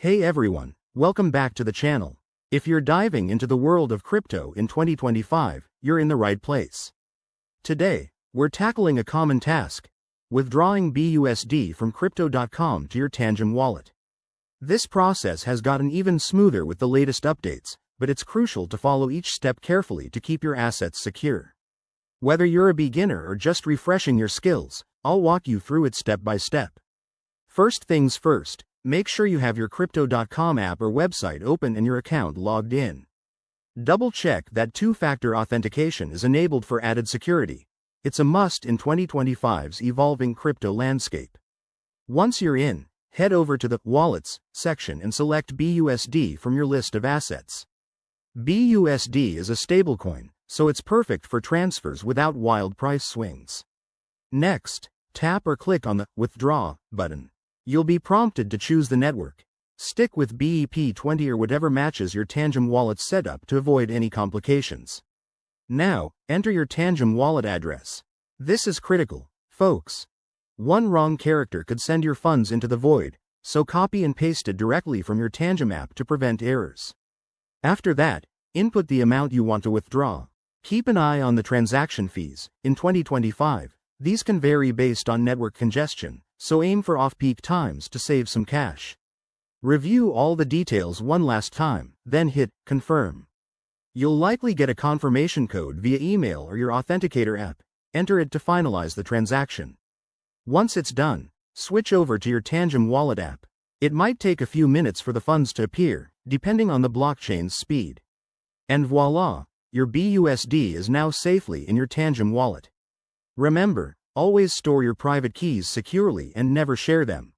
Hey everyone, welcome back to the channel. If you're diving into the world of crypto in 2025, you're in the right place. Today, we're tackling a common task: withdrawing BUSD from Crypto.com to your Tangem wallet. This process has gotten even smoother with the latest updates, but it's crucial to follow each step carefully to keep your assets secure. Whether you're a beginner or just refreshing your skills, I'll walk you through it step by step. First things first, make sure you have your Crypto.com app or website open and your account logged in. Double-check that two-factor authentication is enabled for added security. It's a must in 2025's evolving crypto landscape. Once you're in, head over to the Wallets section and select BUSD from your list of assets. BUSD is a stablecoin, so it's perfect for transfers without wild price swings. Next, tap or click on the Withdraw button. You'll be prompted to choose the network. Stick with BEP20 or whatever matches your Tangem wallet setup to avoid any complications. Now, enter your Tangem wallet address. This is critical, folks. One wrong character could send your funds into the void, so copy and paste it directly from your Tangem app to prevent errors. After that, input the amount you want to withdraw. Keep an eye on the transaction fees. In 2025, these can vary based on network congestion, so aim for off-peak times to save some cash. Review all the details one last time, then hit Confirm. You'll likely get a confirmation code via email or your authenticator app. Enter it to finalize the transaction. Once it's done, switch over to your Tangem wallet app. It might take a few minutes for the funds to appear, depending on the blockchain's speed. And voila, your BUSD is now safely in your Tangem wallet. Remember, always store your private keys securely and never share them.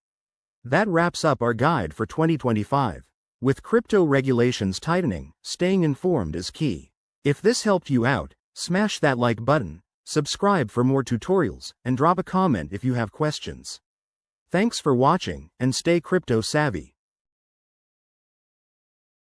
That wraps up our guide for 2025. With crypto regulations tightening, staying informed is key. If this helped you out, smash that like button, subscribe for more tutorials, and drop a comment if you have questions. Thanks for watching, and stay crypto savvy.